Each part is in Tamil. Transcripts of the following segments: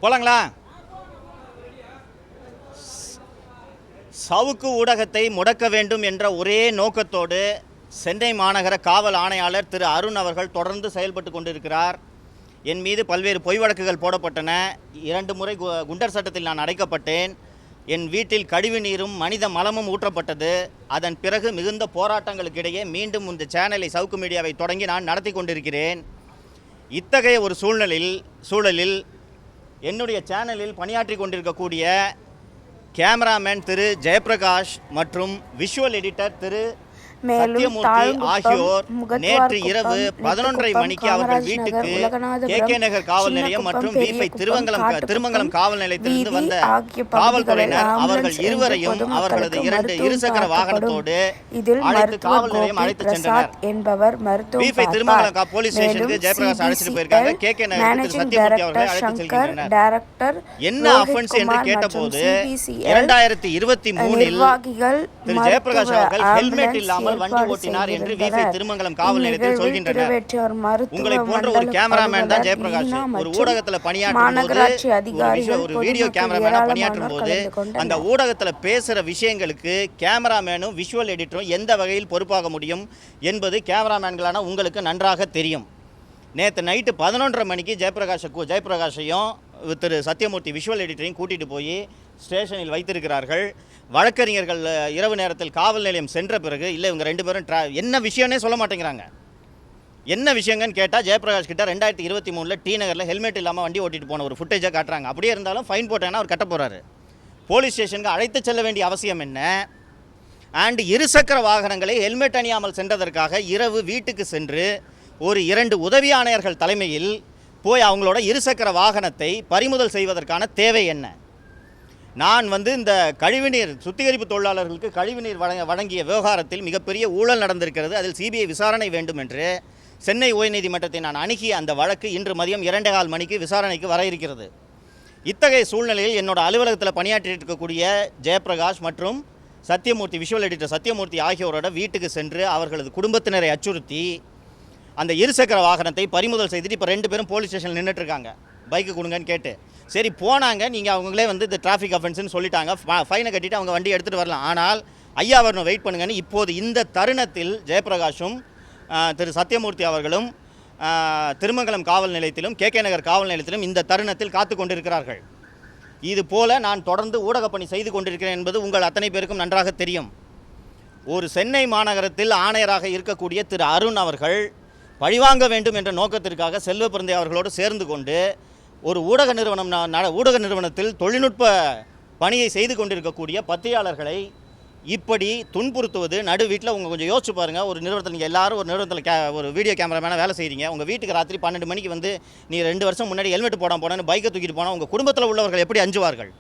போலாங்களா? சவுக்கு ஊடகத்தை முடக்க வேண்டும் என்ற ஒரே நோக்கத்தோடு சென்னை மாநகர காவல் ஆணையாளர் திரு அருண் அவர்கள் தொடர்ந்து செயல்பட்டு கொண்டிருக்கிறார். என் மீது பல்வேறு பொய் வழக்குகள் போடப்பட்டன. 2 முறை குண்டர் சட்டத்தில் நான் அடைக்கப்பட்டேன். என் வீட்டில் கழிவு நீரும் மனித மலமும் ஊற்றப்பட்டது. அதன் பிறகு மிகுந்த போராட்டங்களுக்கிடையே மீண்டும் இந்த சேனலை சவுக்கு மீடியாவை தொடங்கி நான் நடத்தி கொண்டிருக்கிறேன். இத்தகைய ஒரு சூழலில் என்னுடைய சேனலில் பணியாற்றி கொண்டிருக்கக்கூடிய கேமராமேன் திரு ஜெயபிரகாஷ் மற்றும் விஷுவல் எடிட்டர் திரு சத்தியமூர்த்தி ஆகியோர் நேற்று இரவு 11:30 மணிக்கு அவர்கள் வீட்டுக்கு கே நகர் காவல் நிலையம் மற்றும் வீபை திருமங்கலம் காவல் நிலையத்திலிருந்து வந்த காவல்துறையினர் அவர்கள் இருவரையும் அவர்களது 2 இருசக்கர வாகனத்தோடு அழைத்து காவல் நிலையம் அழைத்து சென்றனர். வீபை திருமங்கலம் போலீஸ் ஸ்டேஷனுக்கு ஜெயபிரகாஷ் அழைச்சிட்டு போயிருக்காங்க. கே நகருக்கு சத்தியமூர்த்தி அவர்களை அழைத்து செல்கின்றனர். என்ன அஃபென்ஸ் என்று கேட்டபோது 2023இல் திரு ஜெயபிரகாஷ் அவர்கள் ஹெல்மெட் இல்லாமல் வண்டி ஓட்டினார் என்று வீபை திருமங்கலம் காவல் நிலையத்தில் சொல்கின்றனர். உங்களை போன்ற ஒரு கேமராமேன் தான் ஜெயபிரகாஷ். ஒரு ஊடகத்தில் பணியாற்றும் போது, ஒரு வீடியோ கேமராமேனா பணியாற்றும் போது அந்த ஊடகத்தில் பேசுகிற விஷயங்களுக்கு கேமராமேனும் விஷுவல் எடிட்டரும் எந்த வகையில் பொறுப்பாக முடியும் என்பது கேமராமேன்களான உங்களுக்கு நன்றாக தெரியும். நேற்று நைட்டு 11:30 மணிக்கு ஜெயபிரகாஷையும் திரு சத்தியமூர்த்தி விஷுவல் எடிட்டரையும் கூட்டிகிட்டு போய் ஸ்டேஷனில் வைத்திருக்கிறார்கள். வழக்கறிஞர்கள் இரவு நேரத்தில் காவல் நிலையம் சென்ற பிறகு இல்லை இவங்க 2 பேரும் என்ன விஷயம்னே சொல்ல மாட்டேங்கிறாங்க. என்ன விஷயங்கன்னு கேட்டால் ஜெயபிரகாஷ் கிட்ட 2023 டி நகரில் ஹெல்மெட் இல்லாமல் வண்டி ஓட்டிட்டு போன ஒரு ஃபுட்டேஜாக காட்டுறாங்க. அப்படியே இருந்தாலும் ஃபைன் போட்டாங்கன்னா அவர் கட்ட போகிறாரு. போலீஸ் ஸ்டேஷனுக்கு அழைத்து செல்ல வேண்டிய அவசியம் என்ன? அண்ட் இருசக்கர வாகனங்களை ஹெல்மெட் அணியாமல் சென்றதற்காக இரவு வீட்டுக்கு சென்று ஒரு 2 உதவி ஆணையர்கள் தலைமையில் போய் அவங்களோட இருசக்கர வாகனத்தை பறிமுதல் செய்வதற்கான தேவை என்ன? நான் இந்த கழிவுநீர் சுத்திகரிப்பு தொழிலாளர்களுக்கு கழிவுநீர் வழங்கிய விவகாரத்தில் மிகப்பெரிய ஊழல் நடந்திருக்கிறது. அதில் சிபிஐ விசாரணை வேண்டும் என்று சென்னை உயர்நீதிமன்றத்தை நான் அணுகிய அந்த வழக்கு இன்று மதியம் 2:15 மணிக்கு விசாரணைக்கு வர இருக்கிறது. இத்தகைய சூழ்நிலையில் என்னோட அலுவலகத்தில் பணியாற்றிட்டு இருக்கக்கூடிய ஜெயபிரகாஷ் மற்றும் சத்தியமூர்த்தி விஷுவல் எடிட்டர் சத்தியமூர்த்தி ஆகியோரோட வீட்டுக்கு சென்று அவர்களது குடும்பத்தினரை அச்சுறுத்தி அந்த இருசக்கர வாகனத்தை பறிமுதல் செய்துட்டு இப்போ 2 பேரும் போலீஸ் ஸ்டேஷனில் நின்றுட்டுருக்காங்க. பைக்கு கொடுங்கன்னு கேட்டு சரி போனாங்க. நீங்கள் அவங்களே இந்த டிராஃபிக் அஃபென்ஸ்னு சொல்லிட்டாங்க. ஃபைனை கட்டிட்டு அவங்க வண்டி எடுத்துகிட்டு வரலாம். ஆனால் ஐயா வரணும் வெயிட் பண்ணுங்கன்னு இப்போது இந்த தருணத்தில் ஜெயபிரகாஷும் திரு சத்தியமூர்த்தி அவர்களும் திருமங்கலம் காவல் நிலையத்திலும் கே நகர் காவல் நிலையத்திலும் இந்த தருணத்தில் காத்து கொண்டிருக்கிறார்கள். இது போல நான் தொடர்ந்து ஊடகப் பணி செய்து கொண்டிருக்கிறேன் என்பது உங்கள் அத்தனை பேருக்கும் நன்றாக தெரியும். ஒரு சென்னை மாநகரத்தில் ஆணையராக இருக்கக்கூடிய திரு அருண் அவர்கள் பழிவாங்க வேண்டும் என்ற நோக்கத்திற்காக செல்வ பிறந்தை அவர்களோடு சேர்ந்து கொண்டு ஒரு ஊடக நிறுவனத்தில் தொழில்நுட்ப பணியை செய்து கொண்டிருக்கக்கூடிய பத்திரிகையாளர்களை இப்படி துன்புறுத்துவது நடு வீட்டில் கொஞ்சம் யோசிச்சு பாருங்கள். ஒரு நிறுவனத்தில் நீங்கள் எல்லாரும் ஒரு நிறுவனத்தில் ஒரு வீடியோ கேமராமேனாக வேலை செய்கிறீங்க. உங்கள் வீட்டுக்கு ராத்திரி 12 மணிக்கு நீ 2 வருஷம் முன்னாடி ஹெல்மெட் போனேன்னு பைக்கை தூக்கிட்டு போனால் உங்கள் குடும்பத்தில் உள்ளவர்கள் எப்படி அஞ்சுவார்கள்?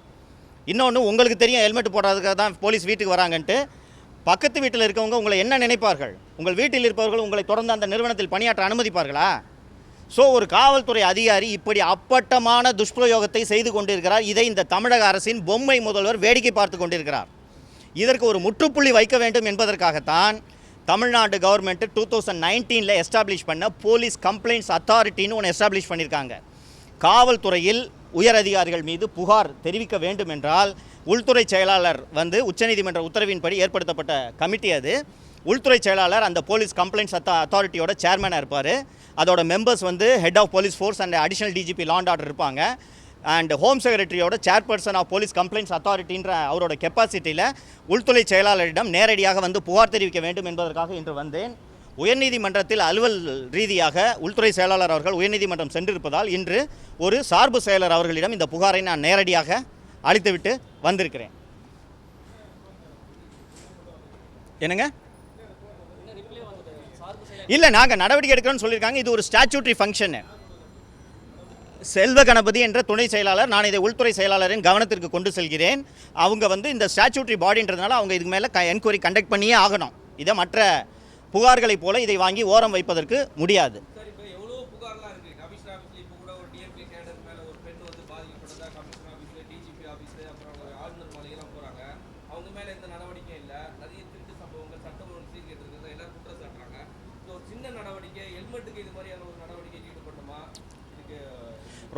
இன்னொன்று உங்களுக்கு தெரியும் ஹெல்மெட் போடுறதுக்காக தான் போலீஸ் வீட்டுக்கு வராங்கன்ட்டு. பக்கத்து வீட்டில் இருக்கவங்க உங்களை என்ன நினைப்பார்கள்? உங்கள் வீட்டில் இருப்பவர்கள் உங்களை தொடர்ந்து அந்த நிறுவனத்தில் பணியாற்ற அனுமதிப்பார்களா? ஸோ ஒரு காவல்துறை அதிகாரி இப்படி அப்பட்டமான துஷ்பிரயோகத்தை செய்து கொண்டிருக்கிறார். இதை இந்த தமிழக அரசின் பொம்மை முதல்வர் வேடிக்கை பார்த்து கொண்டிருக்கிறார். இதற்கு ஒரு முற்றுப்புள்ளி வைக்க வேண்டும் என்பதற்காகத்தான் தமிழ்நாடு கவர்மெண்ட் 2019 எஸ்டாப்ளிஷ் பண்ண போலீஸ் கம்ப்ளைண்ட்ஸ் அத்தாரிட்டின்னு ஒன்று எஸ்டாப்ளிஷ் பண்ணியிருக்காங்க. காவல்துறையில் உயர் அதிகாரிகள் மீது புகார் தெரிவிக்க வேண்டும் என்றால் உள்துறை செயலாளர் உச்சநீதிமன்ற உத்தரவின்படி ஏற்படுத்தப்பட்ட கமிட்டி அது. உள்துறை செயலாளர் அந்த போலீஸ் கம்ப்ளைண்ட்ஸ் அத்தாரிட்டியோட சேர்மனாக இருப்பார். அதோட members head of police force and additional DGP law and order இருப்பாங்க. அண்ட் ஹோம் செக்ரட்டரியோட சேர்பர்சன் ஆஃப் போலீஸ் கம்ப்ளைண்ட்ஸ் அத்தாரிட்டின்ற அவரோட கெப்பாசிட்டியில் உள்துறை செயலாளரிடம் நேரடியாக புகார் தெரிவிக்க வேண்டும் என்பதற்காக இன்று வந்தேன். உயர்நீதிமன்றத்தில் அலுவல் ரீதியாக உள்துறை செயலாளர் அவர்கள் உயர்நீதிமன்றம் சென்றிருப்பதால் இன்று ஒரு சார்பு செயலர் அவர்களிடம் இந்த புகாரை நான் நேரடியாக அளித்துவிட்டு வந்திருக்கிறேன். என்னங்க? இல்லை, நாங்கள் நடவடிக்கை எடுக்கிறோன்னு சொல்லியிருக்காங்க. இது ஒரு ஸ்டாச்சுட்டரி ஃபங்க்ஷனு. செல்வ கணபதி என்ற துணை செயலாளர், நான் இதை உள்துறை செயலாளரின் கவனத்திற்கு கொண்டு செல்கிறேன். அவங்க இந்த ஸ்டாச்சுட்டரி பாடின்றதுனால அவங்க இதுக்கு மேலே என்கொயரி கண்டக்ட் பண்ணியே ஆகணும். இதை மற்ற புகார்களைப் போல இதை வாங்கி ஓரம் வைப்பதற்கு முடியாது.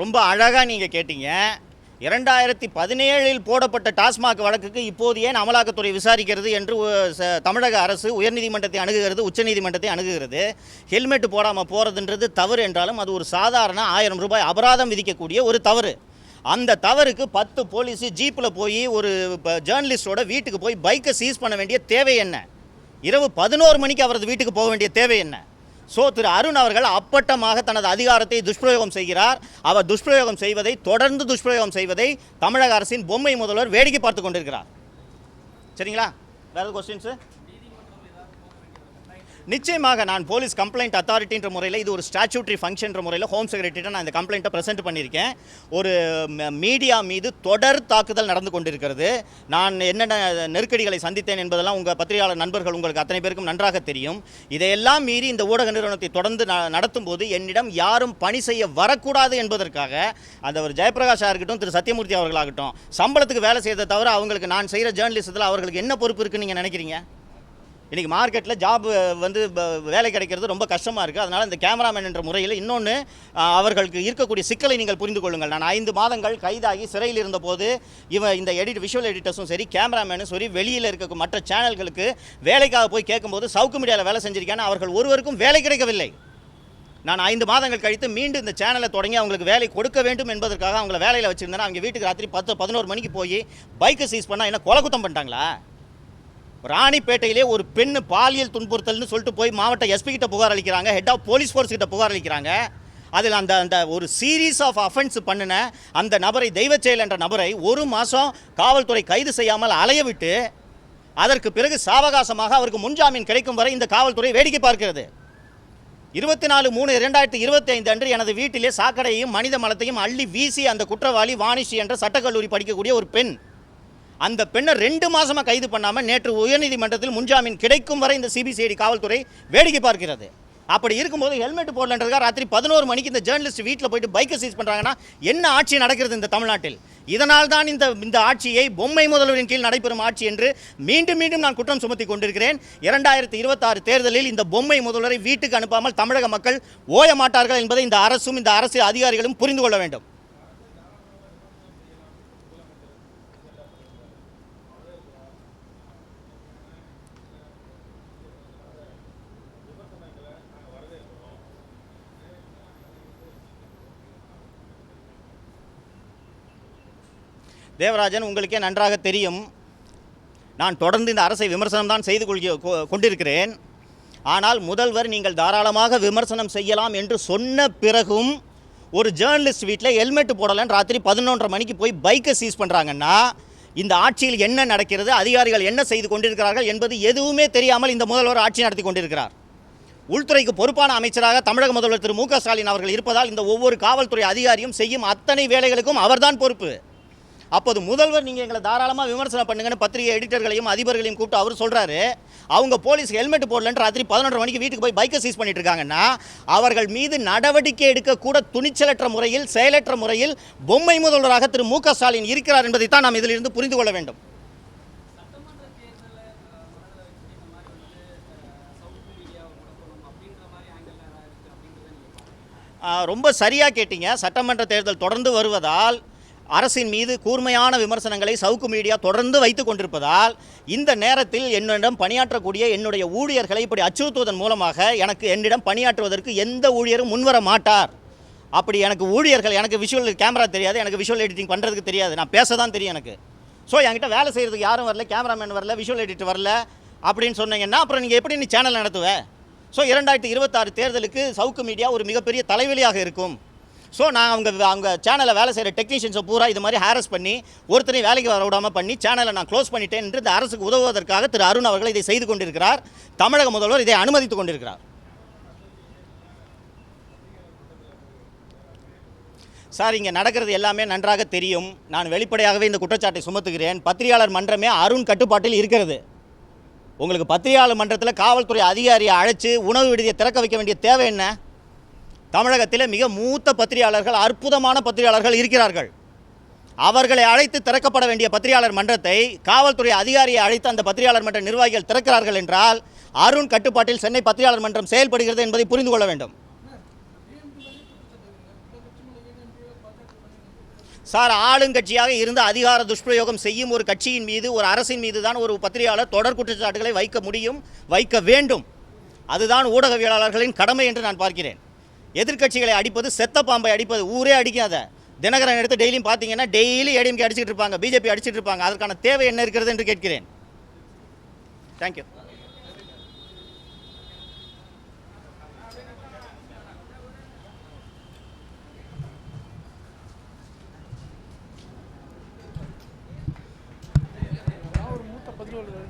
ரொம்ப அழகாக நீங்கள் கேட்டீங்க. 2017 போடப்பட்ட டாஸ்மாக் வழக்குக்கு இப்போது ஏன் அமலாக்கத்துறை விசாரிக்கிறது என்று தமிழக அரசு உயர்நீதிமன்றத்தை அணுகுகிறது, உச்சநீதிமன்றத்தை அணுகுகிறது. ஹெல்மெட் போடாமல் போகிறதுன்றது தவறு என்றாலும் அது ஒரு சாதாரண 1000 ரூபாய் அபராதம் விதிக்கக்கூடிய ஒரு தவறு. அந்த தவறுக்கு 10 போலீஸு ஜீப்பில் போய் ஒரு ஜேர்னலிஸ்டோட வீட்டுக்கு போய் பைக்கை சீஸ் பண்ண வேண்டிய தேவை என்ன? இரவு 11 மணிக்கு அவரது வீட்டுக்கு போக வேண்டிய தேவை என்ன? திரு அருண் அவர்கள் அப்பட்டமாக தனது அதிகாரத்தை துஷ்பிரயோகம் செய்கிறார். அவர் துஷ்பிரயோகம் செய்வதை, தொடர்ந்து துஷ்பிரயோகம் செய்வதை தமிழக அரசின் பொம்மை முதல்வர் வேடிக்கை பார்த்து கொண்டிருக்கிறார். சரிங்களா? வேறு கொஸ்டின்ஸு? நிச்சயமாக நான் போலீஸ் கம்ப்ளைண்ட் அத்தாரிட்டின்ற முறையில், இது ஒரு ஸ்டாச்சுட்டரி ஃபங்க்ஷன்ற முறையில் ஹோம் செக்ரட்டரிட்ட நான் இந்த கம்ப்ளைண்ட்டை ப்ரெசென்ட் பண்ணியிருக்கேன். ஒரு மீடியா மீது தொடர் தாக்குதல் நடந்து கொண்டிருக்கிறது. நான் என்னென்ன நெருக்கடிகளை சந்தித்தேன் என்பதெல்லாம் உங்கள் பத்திரிகையாளர் நண்பர்கள் உங்களுக்கு அத்தனை பேருக்கும் நன்றாக தெரியும். இதையெல்லாம் மீறி இந்த ஊடக நிறுவனத்தை தொடர்ந்து நடத்தும் போது என்னிடம் யாரும் பணி செய்ய வரக்கூடாது என்பதற்காக அந்த ஒரு ஜெயபிரகாஷாக இருக்கட்டும், திரு சத்யமூர்த்தி அவர்களாகட்டும், சம்பளத்துக்கு வேலை செய்யறதை தவிர அவங்களுக்கு நான் செய்கிற ஜேர்னலிசத்தில் அவர்களுக்கு என்ன பொறுப்பு இருக்குன்னு நீங்கள் நினைக்கிறீங்க? இன்றைக்கி மார்க்கெட்டில் ஜாப் வேலை கிடைக்கிறது ரொம்ப கஷ்டமாக இருக்குது. அதனால் இந்த கேமராமேன் என்ற முறையில் இன்னொன்று அவர்களுக்கு இருக்கக்கூடிய சிக்கலை நீங்கள் புரிந்து கொள்ளுங்கள். நான் 5 மாதங்கள் கைதாகி சிறையில் இருந்தபோது இந்த விஷுவல் எடிட்டர்ஸும் சரி, கேமராமேனும் சரி, வெளியில் இருக்க மற்ற சேனல்களுக்கு வேலைக்காக போய் கேட்கும்போது சவுக்கு மீடியாவில் வேலை செஞ்சிருக்கேன்னு அவர்கள் ஒருவருக்கும் வேலை கிடைக்கவில்லை. நான் 5 மாதங்கள் கழித்து மீண்டும் இந்த சேனலை தொடங்கி அவங்களுக்கு வேலை கொடுக்க வேண்டும் என்பதற்காக அவங்கள வேலையில் வச்சுருந்தேன். அவங்க வீட்டுக்கு ராத்திரி 10-11 மணிக்கு போய் பைக்கை சீஸ் பண்ணால் என்ன கொலை குத்தம் பண்ணிட்டாங்களா? ராணிப்பேட்டையிலே ஒரு பெண்ணு பாலியல் துன்புறுத்தல்னு சொல்லிட்டு போய் மாவட்ட எஸ்பி கிட்ட புகார் அளிக்கிறாங்க, ஹெட் ஆஃப் போலீஸ் ஃபோர்ஸ் கிட்ட புகார் அளிக்கிறாங்க. அதில் அந்த ஒரு சீரீஸ் ஆஃப் அஃபென்ஸ் பண்ணின அந்த நபரை, தெய்வச்செயல் என்ற நபரை 1 மாதம் காவல்துறை கைது செய்யாமல் அலைய விட்டு அதற்கு பிறகு சாவகாசமாக அவருக்கு முன்ஜாமீன் கிடைக்கும் வரை இந்த காவல்துறை வேடிக்கை பார்க்கிறது. 24/3/2025 அன்று எனது வீட்டிலே சாக்கடையையும் மனித மலத்தையும் அள்ளி வீசி அந்த குற்றவாளி வாணிஷி என்ற சட்டக்கல்லூரி படிக்கக்கூடிய ஒரு பெண், அந்த பெண்ணை 2 மாதமாக கைது பண்ணாமல் நேற்று உயர்நீதிமன்றத்தில் முன்ஜாமீன் கிடைக்கும் வரை இந்த சிபிசிஐடி காவல்துறை வேடிக்கை பார்க்கிறது. அப்படி இருக்கும்போது ஹெல்மெட் போடலன்றதுக்காக ராத்திரி 11 மணிக்கு இந்த ஜேர்னலிஸ்ட் வீட்டில் போயிட்டு பைக்கை சீஸ் பண்ணுறாங்கன்னா என்ன ஆட்சி நடக்கிறது இந்த தமிழ்நாட்டில்? இதனால் தான் இந்த ஆட்சியை பொம்மை முதல்வரின் கீழ் நடைபெறும் ஆட்சி என்று மீண்டும் மீண்டும் நான் குற்றம் சுமத்தி கொண்டிருக்கிறேன். 2026 தேர்தலில் இந்த பொம்மை முதல்வரை வீட்டுக்கு அனுப்பாமல் தமிழக மக்கள் ஓய மாட்டார்கள் என்பதை இந்த அரசும் இந்த அரசு அதிகாரிகளும் புரிந்து கொள்ள வேண்டும். தேவராஜன், உங்களுக்கே நன்றாக தெரியும், நான் தொடர்ந்து இந்த அரசை விமர்சனம் தான் செய்து கொண்டிருக்கிறேன். ஆனால் முதல்வர் நீங்கள் தாராளமாக விமர்சனம் செய்யலாம் என்று சொன்ன பிறகும் ஒரு ஜேர்னலிஸ்ட் வீட்டில் ஹெல்மெட் போடலன்னு ராத்திரி 11:30 மணிக்கு போய் பைக்கை சீஸ் பண்ணுறாங்கன்னா இந்த ஆட்சியில் என்ன நடக்கிறது, அதிகாரிகள் என்ன செய்து கொண்டிருக்கிறார்கள் என்பது எதுவுமே தெரியாமல் இந்த முதல்வர் ஆட்சி நடத்தி கொண்டிருக்கிறார். உள்துறைக்கு பொறுப்பான அமைச்சராக தமிழக முதல்வர் திரு மு.க. ஸ்டாலின் அவர்கள் இருப்பதால் இந்த ஒவ்வொரு காவல்துறை அதிகாரியும் செய்யும் அத்தனை வேலைகளுக்கும் அவர்தான் பொறுப்பு. அப்போது முதல்வர் நீங்கள் எங்களை தாராளமாக விமர்சனம் பண்ணுங்கன்னு பத்திரிகை எடிட்டர்களையும் அதிபர்களையும் கூப்பிட்டு அவர் சொல்கிறாரு. அவங்க போலீஸ் ஹெல்மெட் போடலன்னு ராத்திரி 11:30 மணிக்கு வீட்டுக்கு போய் பைக்கை சீஸ் பண்ணிட்டு இருக்காங்கன்னா அவர்கள் மீது நடவடிக்கை எடுக்கக்கூட துணிச்சலற்ற முறையில், செயலற்ற முறையில் பொம்மை முதல்வராக திரு மு.க. ஸ்டாலின் இருக்கிறார் என்பதைத்தான் நாம் இதிலிருந்து புரிந்து கொள்ள வேண்டும். ரொம்ப சரியாக கேட்டீங்க. சட்டமன்ற தேர்தல் தொடர்ந்து வருவதால் அரசின் மீது கூர்மையான விமர்சனங்களை சவுக்கு மீடியா தொடர்ந்து வைத்து கொண்டிருப்பதால் இந்த நேரத்தில் என்னிடம் பணியாற்றக்கூடிய என்னுடைய ஊழியர்களை இப்படி அச்சுறுத்துவதன் மூலமாக என்னிடம் பணியாற்றுவதற்கு எந்த ஊழியரும் முன்வர மாட்டார். அப்படி எனக்கு ஊழியர்கள், எனக்கு விஷுவல் கேமரா தெரியாது, எனக்கு விஷுவல் எடிட்டிங் பண்ணுறதுக்கு தெரியாது, நான் பேச தான் தெரியும் எனக்கு. ஸோ என்கிட்ட வேலை செய்கிறதுக்கு யாரும் வரல, கேமராமேன் வரல, விஷுவல் எடிட்டர் வரல அப்படின்னு சொன்னீங்கன்னா அப்புறம் நீங்கள் எப்படி நீ சேனல் நடத்துவேன்? ஸோ 2026 தேர்தலுக்கு சவுக்கு மீடியா ஒரு மிகப்பெரிய தலைவலியாக இருக்கும். ஸோ நான் அவங்க சேனலில் வேலை செய்கிற டெக்னீஷியன்ஸை பூரா இது மாதிரி ஹாரஸ் பண்ணி ஒருத்தரையும் வேலைக்கு வர விடாமல் பண்ணி சேனலை நான் க்ளோஸ் பண்ணிட்டேன் என்று இந்த அரசுக்கு உதவுவதற்காக திரு அருண் அவர்கள் இதை செய்து கொண்டிருக்கிறார். தமிழக முதல்வர் இதை அனுமதித்துக் கொண்டிருக்கிறார். சார், இங்கே நடக்கிறது எல்லாமே நன்றாக தெரியும். நான் வெளிப்படையாகவே இந்த குற்றச்சாட்டை சுமத்துகிறேன். பத்திரிகையாளர் மன்றமே அருண் கட்டுப்பாட்டில் இருக்கிறது. உங்களுக்கு பத்திரிகையாளர் மன்றத்தில் காவல்துறை அதிகாரியை அழைச்சி உணவு விடுதியை திறக்க வைக்க வேண்டிய தேவை என்ன? தமிழகத்தில் மிக மூத்த பத்திரிகையாளர்கள், அற்புதமான பத்திரிகையாளர்கள் இருக்கிறார்கள். அவர்களை அழைத்து திறக்கப்பட வேண்டிய பத்திரிகையாளர் மன்றத்தை காவல்துறை அதிகாரியை அழைத்து அந்த பத்திரிகையாளர் மன்ற நிர்வாகிகள் திறக்கிறார்கள் என்றால் அருண் கட்டுப்பாட்டில் சென்னை பத்திரிகையாளர் மன்றம் செயல்படுகிறது என்பதை புரிந்து கொள்ள வேண்டும். சார், ஆளுங்கட்சியாக இருந்து அதிகார துஷ்பிரயோகம் செய்யும் ஒரு கட்சியின் மீது, ஒரு அரசின் மீது தான் ஒரு பத்திரிகையாளர் தொடர் குற்றச்சாட்டுகளை வைக்க முடியும், வைக்க வேண்டும். அதுதான் ஊடகவியலாளர்களின் கடமை என்று நான் பார்க்கிறேன். எதிர்க்கட்சிகளை அடிப்பது செத்த பாம்பை அடிப்பது. ஊரே அடிக்காத. தினகரன் எடுத்து டெய்லியும் பார்த்தீங்கன்னா டெய்லி ஏடிஎம்கே அடிச்சுட்டு இருப்பாங்க, பிஜேபி அடிச்சுட்டு இருப்பாங்க. அதற்கான தேவை என்ன இருக்கிறது என்று கேட்கிறேன். தேங்க்யூ. ஒரு மூத்த 14